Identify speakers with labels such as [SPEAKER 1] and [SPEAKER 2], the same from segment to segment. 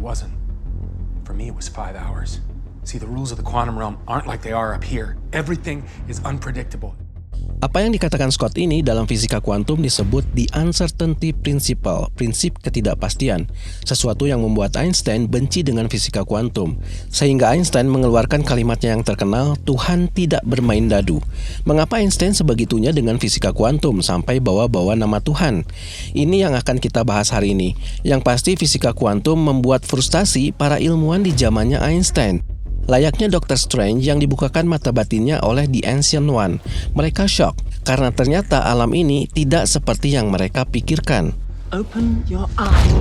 [SPEAKER 1] It wasn't. For me, it was 5 hours. See, the rules of the quantum realm aren't like they are up here. Everything is unpredictable.
[SPEAKER 2] Apa yang dikatakan Scott ini dalam fisika kuantum disebut the uncertainty principle, prinsip ketidakpastian. Sesuatu yang membuat Einstein benci dengan fisika kuantum. Sehingga Einstein mengeluarkan kalimatnya yang terkenal, Tuhan tidak bermain dadu. Mengapa Einstein sebegitunya dengan fisika kuantum sampai bawa-bawa nama Tuhan? Ini yang akan kita bahas hari ini. Yang pasti fisika kuantum membuat frustasi para ilmuwan di zamannya Einstein. Layaknya Dr. Strange yang dibukakan mata batinnya oleh The Ancient One. Mereka shock karena ternyata alam ini tidak seperti yang mereka pikirkan.
[SPEAKER 3] Open your eyes.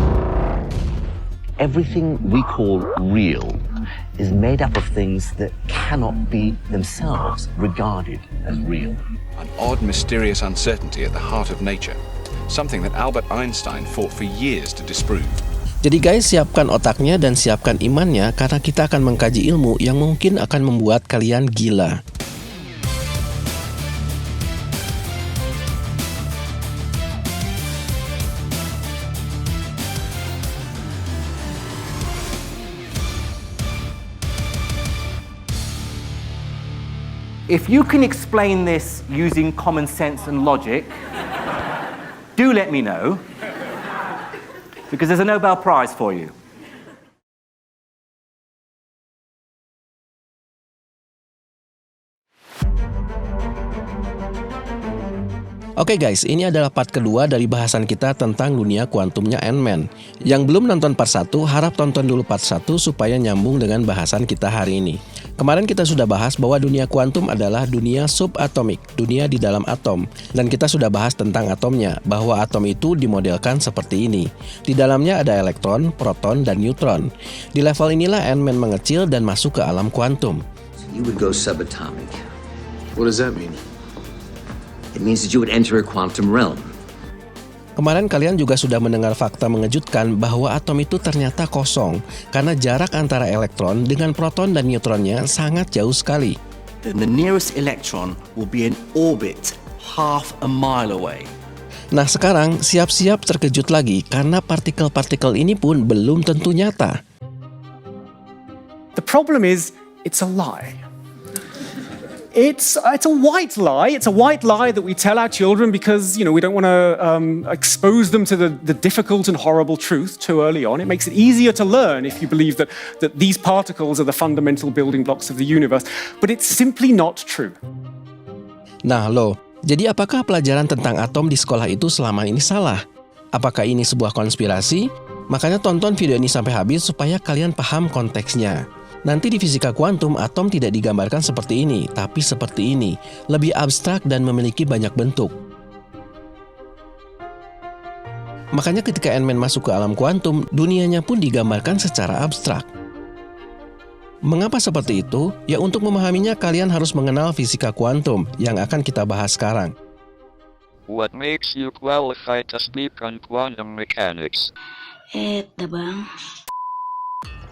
[SPEAKER 4] Everything we call real is made up of things that cannot be themselves regarded as real.
[SPEAKER 5] An odd, mysterious uncertainty at the heart of nature. Something that Albert Einstein fought for years to disprove.
[SPEAKER 2] Jadi guys, siapkan otaknya dan siapkan imannya karena kita akan mengkaji ilmu yang mungkin akan membuat kalian gila.
[SPEAKER 3] If you can explain this using common sense and logic, do let me know, because there's a Nobel Prize for you.
[SPEAKER 2] Oke guys, ini adalah part kedua dari bahasan kita tentang dunia kuantumnya Ant-Man. Yang belum nonton part 1, harap tonton dulu part 1 supaya nyambung dengan bahasan kita hari ini. Kemarin kita sudah bahas bahwa dunia kuantum adalah dunia subatomik, dunia di dalam atom. Dan kita sudah bahas tentang atomnya, bahwa atom itu dimodelkan seperti ini. Di dalamnya ada elektron, proton, dan neutron. Di level inilah Ant-Man mengecil dan masuk ke alam kuantum.
[SPEAKER 6] You would go subatomic.
[SPEAKER 1] What does that mean?
[SPEAKER 6] It means that you would enter a quantum realm.
[SPEAKER 2] Kemarin kalian juga sudah mendengar fakta mengejutkan bahwa atom itu ternyata kosong karena jarak antara elektron dengan proton dan neutronnya sangat jauh sekali.
[SPEAKER 3] Then the nearest electron will be in orbit half a mile away.
[SPEAKER 2] Nah sekarang siap-siap terkejut lagi karena partikel-partikel ini pun belum tentu nyata.
[SPEAKER 7] The problem is, it's a lie. It's a white lie. It's a white lie that we tell our children because, we don't want to expose them to the difficult and horrible truth too early on. It makes it easier to learn if you believe that these particles are the fundamental building blocks of the universe. But it's simply not true.
[SPEAKER 2] Nah loh, jadi apakah pelajaran tentang atom di sekolah itu selama ini salah? Apakah ini sebuah konspirasi? Makanya tonton video ini sampai habis supaya kalian paham konteksnya. Nanti di fisika kuantum, atom tidak digambarkan seperti ini, tapi seperti ini. Lebih abstrak dan memiliki banyak bentuk. Makanya ketika Ant-Man masuk ke alam kuantum, dunianya pun digambarkan secara abstrak. Mengapa seperti itu? Ya untuk memahaminya kalian harus mengenal fisika kuantum yang akan kita bahas sekarang.
[SPEAKER 8] What makes you qualified to speak on quantum mechanics?
[SPEAKER 9] Bang.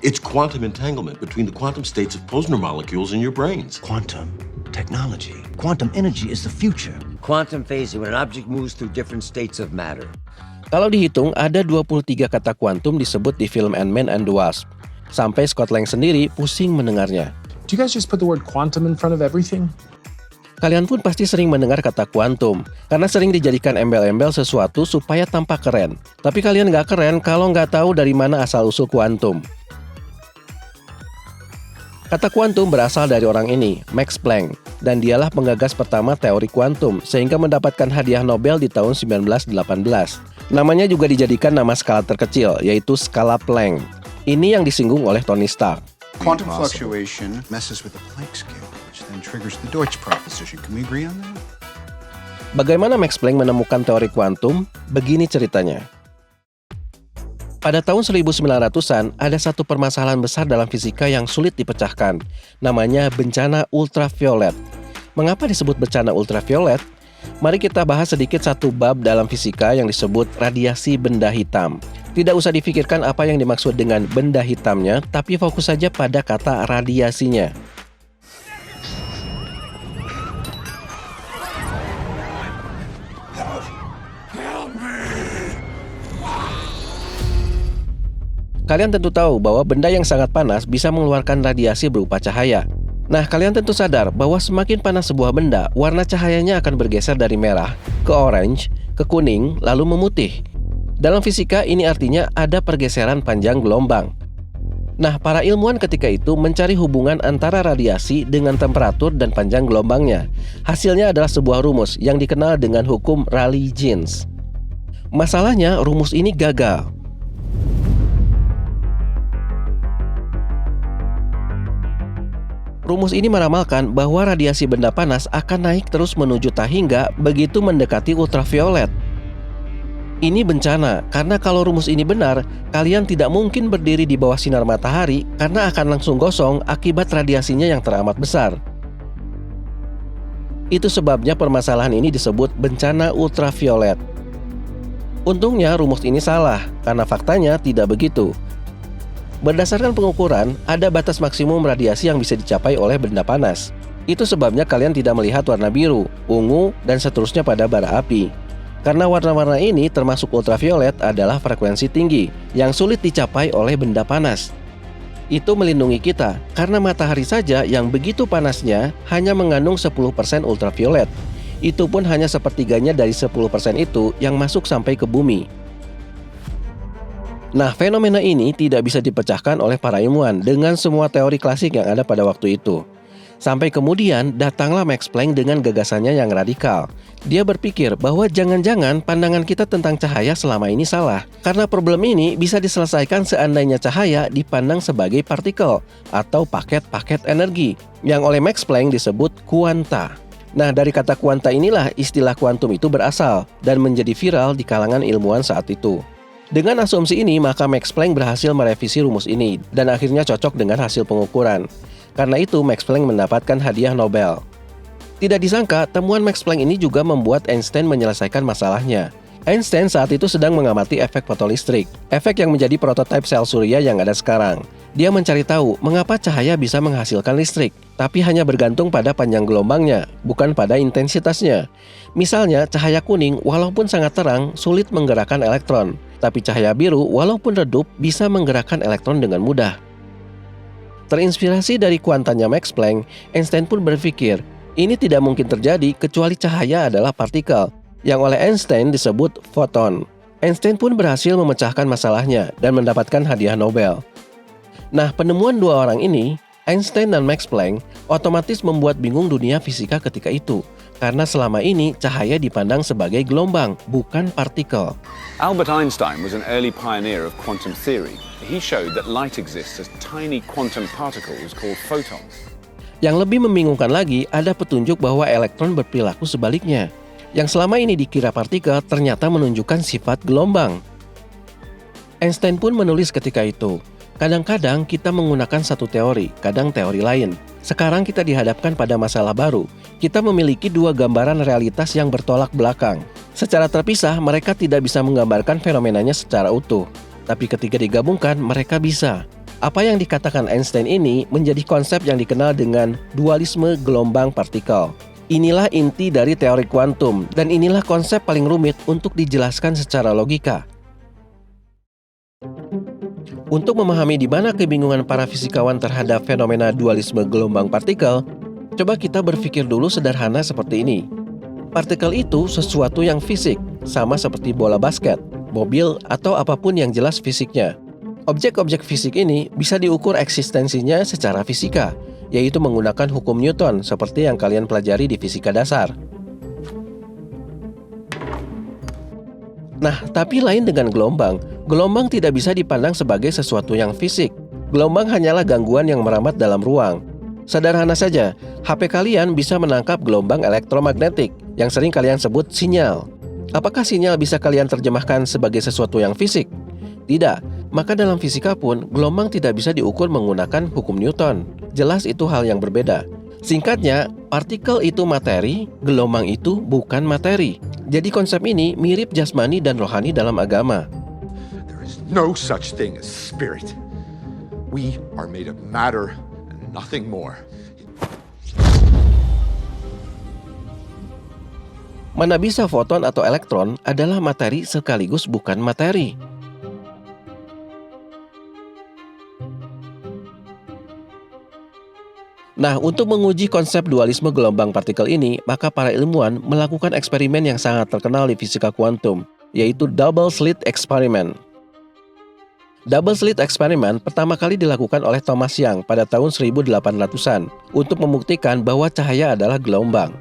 [SPEAKER 10] It's quantum entanglement between the quantum states of Posner molecules in your brains.
[SPEAKER 11] Quantum technology. Quantum energy is the future.
[SPEAKER 4] Quantum phasing, when an object moves through different states of matter.
[SPEAKER 2] Kalau dihitung, ada 23 kata kuantum disebut di film Ant-Man and the Wasp. Sampai Scott Lang sendiri pusing mendengarnya.
[SPEAKER 1] Do you guys just put the word quantum in front of everything?
[SPEAKER 2] Kalian pun pasti sering mendengar kata kuantum, karena sering dijadikan embel-embel sesuatu supaya tampak keren. Tapi kalian nggak keren kalau nggak tahu dari mana asal-usul kuantum. Kata kuantum berasal dari orang ini, Max Planck, dan dialah penggagas pertama teori kuantum, sehingga mendapatkan hadiah Nobel di tahun 1918. Namanya juga dijadikan nama skala terkecil, yaitu skala Planck. Ini yang disinggung oleh Tony Stark.
[SPEAKER 12] Quantum fluctuation messes with the Planck scale, which then triggers the Deutsch proposition. Can we agree on that?
[SPEAKER 2] Bagaimana Max Planck menemukan teori kuantum? Begini ceritanya. Pada tahun 1900-an, ada satu permasalahan besar dalam fisika yang sulit dipecahkan. Namanya bencana ultraviolet. Mengapa disebut bencana ultraviolet? Mari kita bahas sedikit satu bab dalam fisika yang disebut radiasi benda hitam. Tidak usah difikirkan apa yang dimaksud dengan benda hitamnya, tapi fokus saja pada kata radiasinya. Kalian tentu tahu bahwa benda yang sangat panas bisa mengeluarkan radiasi berupa cahaya. Nah, kalian tentu sadar bahwa semakin panas sebuah benda, warna cahayanya akan bergeser dari merah ke orange, ke kuning, lalu memutih. Dalam fisika, ini artinya ada pergeseran panjang gelombang. Nah, para ilmuwan ketika itu mencari hubungan antara radiasi dengan temperatur dan panjang gelombangnya. Hasilnya adalah sebuah rumus yang dikenal dengan hukum Rayleigh-Jeans. Masalahnya, rumus ini gagal. Rumus ini meramalkan bahwa radiasi benda panas akan naik terus menuju tahingga begitu mendekati ultraviolet. Ini bencana, karena kalau rumus ini benar, kalian tidak mungkin berdiri di bawah sinar matahari karena akan langsung gosong akibat radiasinya yang teramat besar. Itu sebabnya permasalahan ini disebut bencana ultraviolet. Untungnya rumus ini salah, karena faktanya tidak begitu. Berdasarkan pengukuran, ada batas maksimum radiasi yang bisa dicapai oleh benda panas. Itu sebabnya kalian tidak melihat warna biru, ungu, dan seterusnya pada bara api. Karena warna-warna ini termasuk ultraviolet adalah frekuensi tinggi yang sulit dicapai oleh benda panas. Itu melindungi kita karena matahari saja yang begitu panasnya hanya mengandung 10% ultraviolet. Itu pun hanya sepertiganya dari 10% itu yang masuk sampai ke bumi. Nah, fenomena ini tidak bisa dipecahkan oleh para ilmuwan dengan semua teori klasik yang ada pada waktu itu. Sampai kemudian datanglah Max Planck dengan gagasannya yang radikal. Dia berpikir bahwa jangan-jangan pandangan kita tentang cahaya selama ini salah. Karena problem ini bisa diselesaikan seandainya cahaya dipandang sebagai partikel atau paket-paket energi yang oleh Max Planck disebut kuanta. Nah, dari kata kuanta inilah istilah kuantum itu berasal dan menjadi viral di kalangan ilmuwan saat itu. Dengan asumsi ini, maka Max Planck berhasil merevisi rumus ini dan akhirnya cocok dengan hasil pengukuran. Karena itu, Max Planck mendapatkan hadiah Nobel. Tidak disangka, temuan Max Planck ini juga membuat Einstein menyelesaikan masalahnya. Einstein saat itu sedang mengamati efek fotolistrik, efek yang menjadi prototipe sel surya yang ada sekarang. Dia mencari tahu mengapa cahaya bisa menghasilkan listrik, tapi hanya bergantung pada panjang gelombangnya, bukan pada intensitasnya. Misalnya, cahaya kuning walaupun sangat terang sulit menggerakkan elektron, tapi cahaya biru walaupun redup bisa menggerakkan elektron dengan mudah. Terinspirasi dari kuantanya Max Planck, Einstein pun berpikir, ini tidak mungkin terjadi kecuali cahaya adalah partikel, yang oleh Einstein disebut foton. Einstein pun berhasil memecahkan masalahnya dan mendapatkan hadiah Nobel. Nah, penemuan dua orang ini, Einstein dan Max Planck, otomatis membuat bingung dunia fisika ketika itu, karena selama ini cahaya dipandang sebagai gelombang, bukan partikel.
[SPEAKER 5] Albert Einstein was an early pioneer of quantum theory. He showed that light exists as tiny quantum particles called photons.
[SPEAKER 2] Yang lebih membingungkan lagi, ada petunjuk bahwa elektron berperilaku sebaliknya. Yang selama ini dikira partikel ternyata menunjukkan sifat gelombang. Einstein pun menulis ketika itu, kadang-kadang kita menggunakan satu teori, kadang teori lain. Sekarang kita dihadapkan pada masalah baru. Kita memiliki dua gambaran realitas yang bertolak belakang. Secara terpisah, mereka tidak bisa menggambarkan fenomenanya secara utuh. Tapi ketika digabungkan, mereka bisa. Apa yang dikatakan Einstein ini menjadi konsep yang dikenal dengan dualisme gelombang partikel. Inilah inti dari teori kuantum, dan inilah konsep paling rumit untuk dijelaskan secara logika. Untuk memahami di mana kebingungan para fisikawan terhadap fenomena dualisme gelombang partikel, coba kita berpikir dulu sederhana seperti ini. Partikel itu sesuatu yang fisik, sama seperti bola basket, mobil, atau apapun yang jelas fisiknya. Objek-objek fisik ini bisa diukur eksistensinya secara fisika, yaitu menggunakan hukum Newton seperti yang kalian pelajari di fisika dasar. Nah, tapi lain dengan gelombang. Gelombang tidak bisa dipandang sebagai sesuatu yang fisik. Gelombang hanyalah gangguan yang merambat dalam ruang. Sederhana saja, HP kalian bisa menangkap gelombang elektromagnetik yang sering kalian sebut sinyal. Apakah sinyal bisa kalian terjemahkan sebagai sesuatu yang fisik? Tidak. Maka dalam fisika pun, gelombang tidak bisa diukur menggunakan hukum Newton. Jelas itu hal yang berbeda. Singkatnya, partikel itu materi, gelombang itu bukan materi. Jadi konsep ini mirip jasmani dan rohani dalam agama.
[SPEAKER 13] There is no such thing as spirit. We are made of matter and nothing more.
[SPEAKER 2] Mana bisa foton atau elektron adalah materi sekaligus bukan materi. Nah, untuk menguji konsep dualisme gelombang partikel ini, maka para ilmuwan melakukan eksperimen yang sangat terkenal di fisika kuantum, yaitu double slit experiment. Double slit experiment pertama kali dilakukan oleh Thomas Young pada tahun 1800-an untuk membuktikan bahwa cahaya adalah gelombang.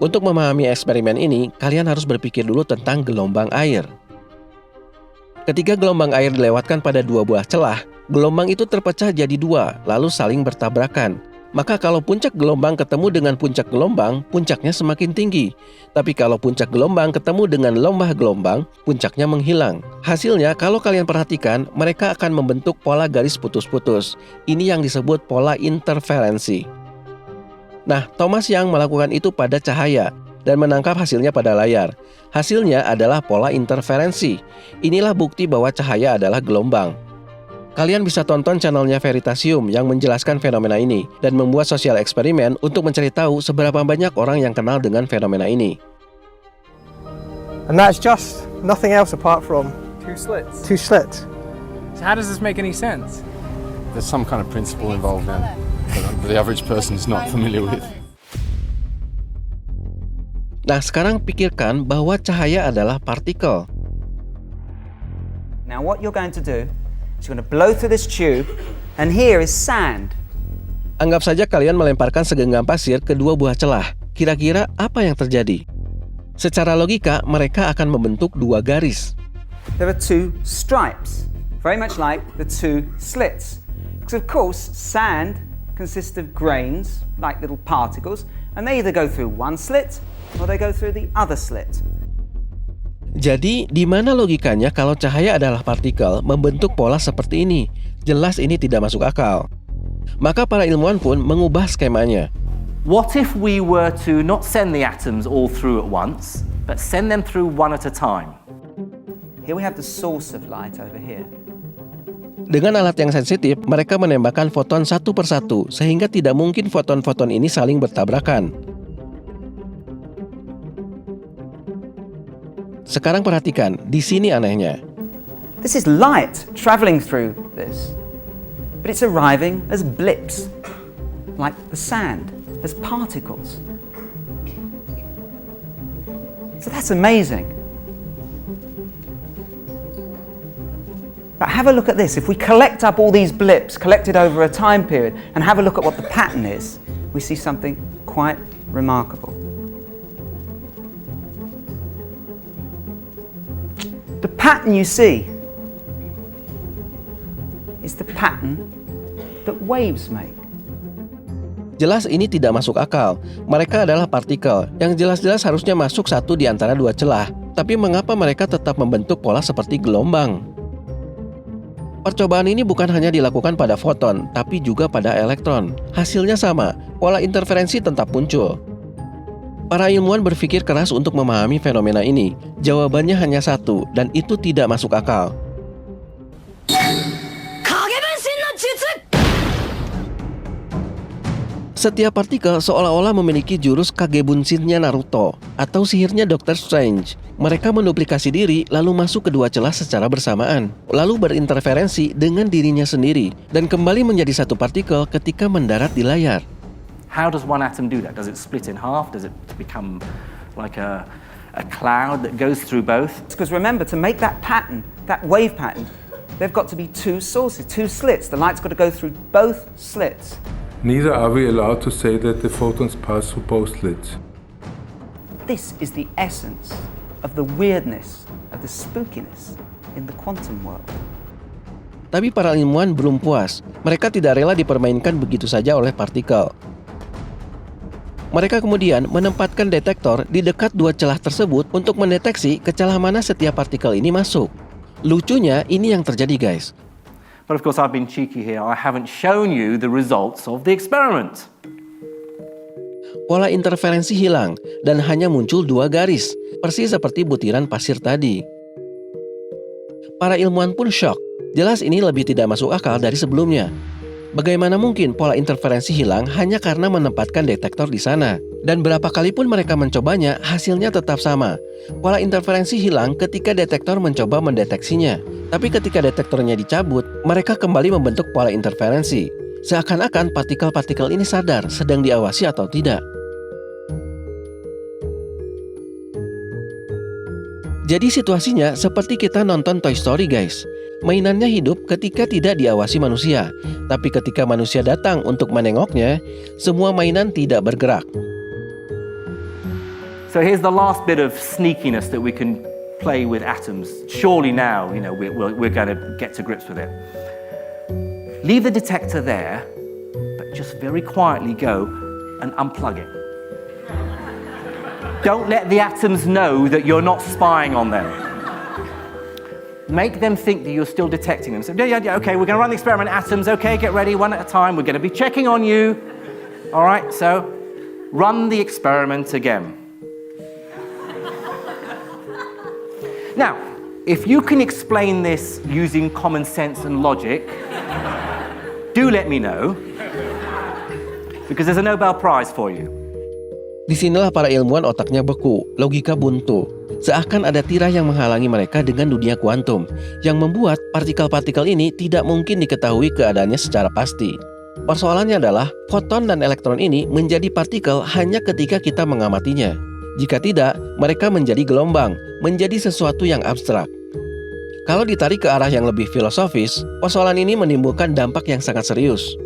[SPEAKER 2] Untuk memahami eksperimen ini, kalian harus berpikir dulu tentang gelombang air. Ketika gelombang air dilewatkan pada dua buah celah, gelombang itu terpecah jadi dua, lalu saling bertabrakan. Maka kalau puncak gelombang ketemu dengan puncak gelombang, puncaknya semakin tinggi. Tapi kalau puncak gelombang ketemu dengan lembah gelombang, puncaknya menghilang. Hasilnya, kalau kalian perhatikan, mereka akan membentuk pola garis putus-putus. Ini yang disebut pola interferensi. Nah, Thomas Young melakukan itu pada cahaya dan menangkap hasilnya pada layar. Hasilnya adalah pola interferensi. Inilah bukti bahwa cahaya adalah gelombang. Kalian bisa tonton channelnya Veritasium yang menjelaskan fenomena ini dan membuat sosial eksperimen untuk mencari tahu seberapa banyak orang yang kenal dengan fenomena ini.
[SPEAKER 14] And that's just nothing else apart from
[SPEAKER 15] two slits.
[SPEAKER 14] two slits.
[SPEAKER 15] So how does this make any sense?
[SPEAKER 16] There's some kind of principle involved there that the average person is not familiar with.
[SPEAKER 2] Nah, sekarang pikirkan bahwa cahaya adalah partikel.
[SPEAKER 17] Now what you're going to do is you're going to blow through this tube, and here is sand.
[SPEAKER 2] Anggap saja kalian melemparkan segenggam pasir ke dua buah celah. Kira-kira apa yang terjadi? Secara logika, mereka akan membentuk dua garis.
[SPEAKER 17] There are two stripes, very much like the two slits. Because of course, sand consists of grains, like little particles, and they either go through one slit or they go through the other slit.
[SPEAKER 2] Jadi, di mana logikanya kalau cahaya adalah partikel membentuk pola seperti ini? Jelas ini tidak masuk akal. Maka para ilmuwan pun mengubah skemanya.
[SPEAKER 3] What if we were to not send the atoms all through at once, but send them through one at a time?
[SPEAKER 17] Here we have the source of light over here.
[SPEAKER 2] Dengan alat yang sensitif, mereka menembakkan foton satu persatu, sehingga tidak mungkin foton-foton ini saling bertabrakan. Sekarang perhatikan, di sini anehnya.
[SPEAKER 17] This is light traveling through this, but it's arriving as blips, like the sand, as particles. So that's amazing. But have a look at this. If we collect up all these blips, collected over a time period, and have a look at what the pattern is, we see something quite remarkable. The pattern you see is the pattern that waves make.
[SPEAKER 2] Jelas ini tidak masuk akal. Mereka adalah partikel yang jelas-jelas harusnya masuk satu di antara dua celah. Tapi mengapa mereka tetap membentuk pola seperti gelombang? Percobaan ini bukan hanya dilakukan pada foton, tapi juga pada elektron. Hasilnya sama, pola interferensi tetap muncul. Para ilmuwan berpikir keras untuk memahami fenomena ini. Jawabannya hanya satu, dan itu tidak masuk akal. Setiap partikel seolah-olah memiliki jurus Kagebunshin-nya Naruto atau sihirnya Dr. Strange. Mereka menduplikasi diri lalu masuk ke dua celah secara bersamaan, lalu berinterferensi dengan dirinya sendiri dan kembali menjadi satu partikel ketika mendarat di layar.
[SPEAKER 3] How does one atom do that? Does it split in half? Does it become like a cloud that goes through both?
[SPEAKER 17] Because remember, to make that pattern, that wave pattern, there've got to be two sources, two slits. The light's got to go through both slits.
[SPEAKER 18] Neither are we allowed to say that the photons pass through both slits.
[SPEAKER 17] This is the essence of the weirdness, of the spookiness in the quantum world.
[SPEAKER 2] Tapi para ilmuwan belum puas. Mereka tidak rela dipermainkan begitu saja oleh partikel. Mereka kemudian menempatkan detektor di dekat dua celah tersebut untuk mendeteksi ke celah mana setiap partikel ini masuk. Lucunya, ini yang terjadi, guys.
[SPEAKER 3] But of course I've been cheeky here. I haven't shown you the results of the experiment.
[SPEAKER 2] Pola interferensi hilang dan hanya muncul dua garis, persis seperti butiran pasir tadi. Para ilmuwan pun shock. Jelas ini lebih tidak masuk akal dari sebelumnya. Bagaimana mungkin pola interferensi hilang hanya karena menempatkan detektor di sana? Dan berapa kali pun mereka mencobanya, hasilnya tetap sama. Pola interferensi hilang ketika detektor mencoba mendeteksinya. Tapi ketika detektornya dicabut, mereka kembali membentuk pola interferensi. Seakan-akan partikel-partikel ini sadar sedang diawasi atau tidak. Jadi situasinya seperti kita nonton Toy Story, guys. Mainannya hidup ketika tidak diawasi manusia. Tapi ketika manusia datang untuk menengoknya, semua mainan tidak bergerak.
[SPEAKER 3] So here's the last bit of sneakiness that we can play with atoms. Surely now, we're going to get to grips with it. Leave the detector there, but just very quietly go and unplug it. Don't let the atoms know that you're not spying on them. Make them think that you're still detecting them. So, yeah, okay, we're going to run the experiment. Atoms, okay, get ready, one at a time. We're going to be checking on you. All right, so run the experiment again. Now, if you can explain this using common sense and logic, do let me know, because there's a Nobel Prize for you.
[SPEAKER 2] Disinilah para ilmuwan otaknya beku, logika buntu. Seakan ada tirai yang menghalangi mereka dengan dunia kuantum, yang membuat partikel-partikel ini tidak mungkin diketahui keadaannya secara pasti. Persoalannya adalah, foton dan elektron ini menjadi partikel hanya ketika kita mengamatinya. Jika tidak, mereka menjadi gelombang, menjadi sesuatu yang abstrak. Kalau ditarik ke arah yang lebih filosofis, persoalan ini menimbulkan dampak yang sangat serius.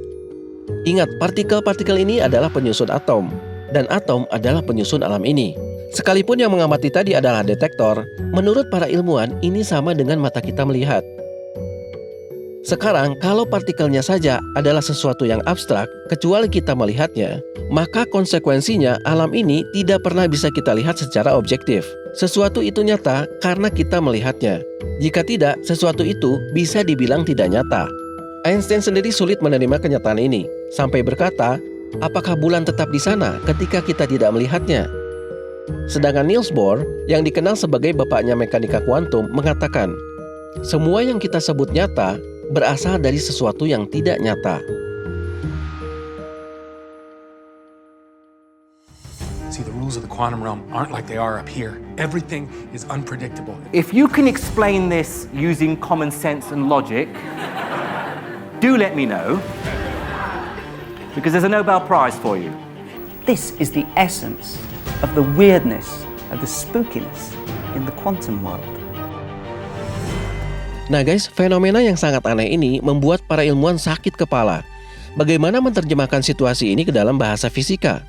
[SPEAKER 2] Ingat, partikel-partikel ini adalah penyusun atom. Dan atom adalah penyusun alam ini. Sekalipun yang mengamati tadi adalah detektor, menurut para ilmuwan ini sama dengan mata kita melihat. Sekarang, kalau partikelnya saja adalah sesuatu yang abstrak, kecuali kita melihatnya, maka konsekuensinya alam ini tidak pernah bisa kita lihat secara objektif. Sesuatu itu nyata karena kita melihatnya. Jika tidak, sesuatu itu bisa dibilang tidak nyata. Einstein sendiri sulit menerima kenyataan ini, sampai berkata, apakah bulan tetap di sana ketika kita tidak melihatnya? Sedangkan Niels Bohr, yang dikenal sebagai bapaknya mekanika kuantum, mengatakan, semua yang kita sebut nyata berasal dari sesuatu yang tidak nyata.
[SPEAKER 1] See, the rules of the quantum realm aren't like they are up here. Everything is unpredictable.
[SPEAKER 3] If you can explain this using common sense and logic, do let me know. Because there's a Nobel Prize for you.
[SPEAKER 17] This is the essence of the weirdness, of the spookiness in the quantum world.
[SPEAKER 2] Nah guys, fenomena yang sangat aneh ini membuat para ilmuwan sakit kepala. Bagaimana menerjemahkan situasi ini ke dalam bahasa fisika?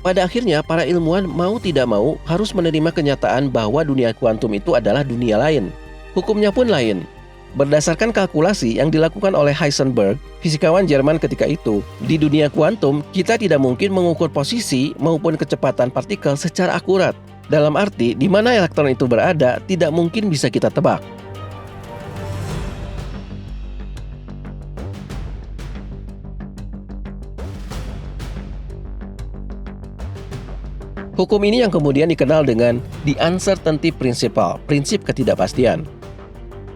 [SPEAKER 2] Pada akhirnya, para ilmuwan mau tidak mau harus menerima kenyataan bahwa dunia kuantum itu adalah dunia lain. Hukumnya pun lain. Berdasarkan kalkulasi yang dilakukan oleh Heisenberg, fisikawan Jerman ketika itu, di dunia kuantum kita tidak mungkin mengukur posisi maupun kecepatan partikel secara akurat. Dalam arti, di mana elektron itu berada tidak mungkin bisa kita tebak. Hukum ini yang kemudian dikenal dengan the uncertainty principle, prinsip ketidakpastian.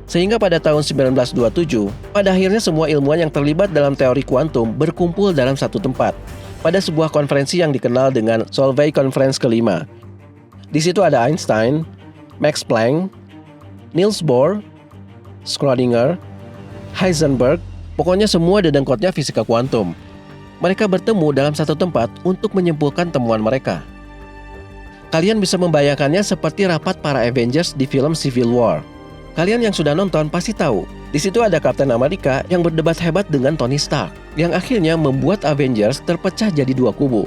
[SPEAKER 2] Sehingga pada tahun 1927, pada akhirnya semua ilmuwan yang terlibat dalam teori kuantum berkumpul dalam satu tempat, pada sebuah konferensi yang dikenal dengan Solvay Conference kelima. Di situ ada Einstein, Max Planck, Niels Bohr, Schrödinger, Heisenberg, pokoknya semua dedengkotnya fisika kuantum. Mereka bertemu dalam satu tempat untuk menyimpulkan temuan mereka. Kalian bisa membayangkannya seperti rapat para Avengers di film Civil War. Kalian yang sudah nonton pasti tahu, di situ ada Kapten Amerika yang berdebat hebat dengan Tony Stark, yang akhirnya membuat Avengers terpecah jadi dua kubu.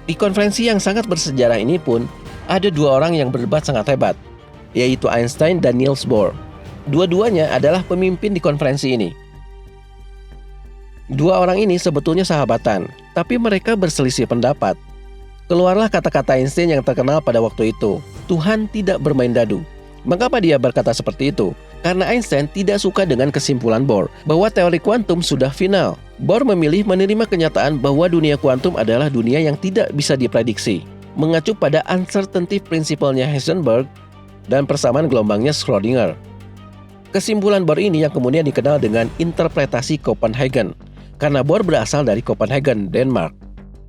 [SPEAKER 2] Di konferensi yang sangat bersejarah ini pun, ada dua orang yang berdebat sangat hebat, yaitu Einstein dan Niels Bohr. Dua-duanya adalah pemimpin di konferensi ini. Dua orang ini sebetulnya sahabatan, tapi mereka berselisih pendapat. Keluarlah kata-kata Einstein yang terkenal pada waktu itu, Tuhan tidak bermain dadu. Mengapa dia berkata seperti itu? Karena Einstein tidak suka dengan kesimpulan Bohr bahwa teori kuantum sudah final. Bohr memilih menerima kenyataan bahwa dunia kuantum adalah dunia yang tidak bisa diprediksi, mengacu pada uncertainty principle-nya Heisenberg dan persamaan gelombangnya Schrödinger. Kesimpulan Bohr ini yang kemudian dikenal dengan interpretasi Copenhagen, karena Bohr berasal dari Copenhagen, Denmark.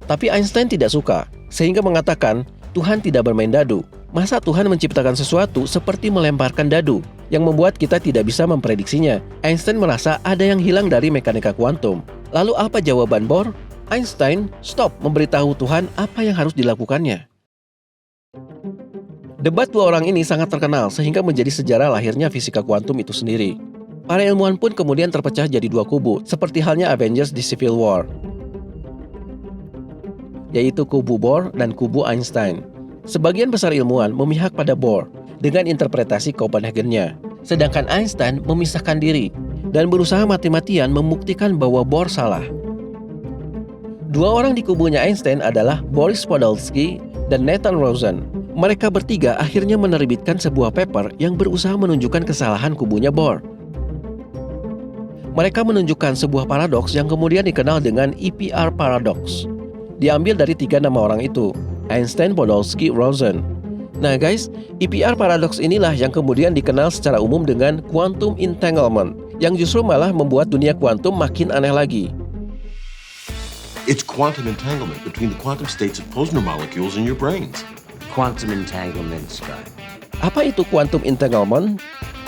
[SPEAKER 2] Tapi Einstein tidak suka, sehingga mengatakan Tuhan tidak bermain dadu. Masa Tuhan menciptakan sesuatu seperti melemparkan dadu yang membuat kita tidak bisa memprediksinya? Einstein merasa ada yang hilang dari mekanika kuantum. Lalu apa jawaban Bohr? Einstein stop memberitahu Tuhan apa yang harus dilakukannya. Debat dua orang ini sangat terkenal sehingga menjadi sejarah lahirnya fisika kuantum itu sendiri. Para ilmuwan pun kemudian terpecah jadi dua kubu, seperti halnya Avengers di Civil War, yaitu kubu Bohr dan kubu Einstein. Sebagian besar ilmuwan memihak pada Bohr dengan interpretasi Copenhagen-nya, sedangkan Einstein memisahkan diri dan berusaha mati-matian membuktikan bahwa Bohr salah. Dua orang di kubunya Einstein adalah Boris Podolsky dan Nathan Rosen. Mereka bertiga akhirnya menerbitkan sebuah paper yang berusaha menunjukkan kesalahan kubunya Bohr. Mereka menunjukkan sebuah paradoks yang kemudian dikenal dengan EPR paradox. Diambil dari 3 nama orang itu, Einstein, Podolsky, Rosen. Nah guys, EPR paradox inilah yang kemudian dikenal secara umum dengan quantum entanglement, yang justru malah membuat dunia kuantum makin aneh lagi.
[SPEAKER 10] It's quantum entanglement between the quantum states of Posner molecules in your brains.
[SPEAKER 6] Quantum entanglement, Scott.
[SPEAKER 2] Apa itu quantum entanglement?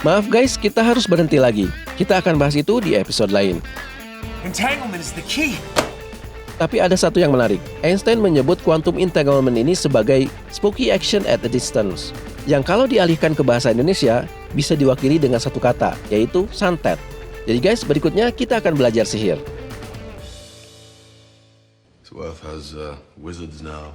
[SPEAKER 2] Maaf guys, kita harus berhenti lagi. Kita akan bahas itu di episode lain.
[SPEAKER 19] Entanglement is the key.
[SPEAKER 2] Tapi ada satu yang menarik. Einstein menyebut quantum entanglement ini sebagai spooky action at a distance, yang kalau dialihkan ke bahasa Indonesia bisa diwakili dengan satu kata, yaitu santet. Jadi guys, berikutnya kita akan belajar sihir.
[SPEAKER 10] So Earth has wizards now.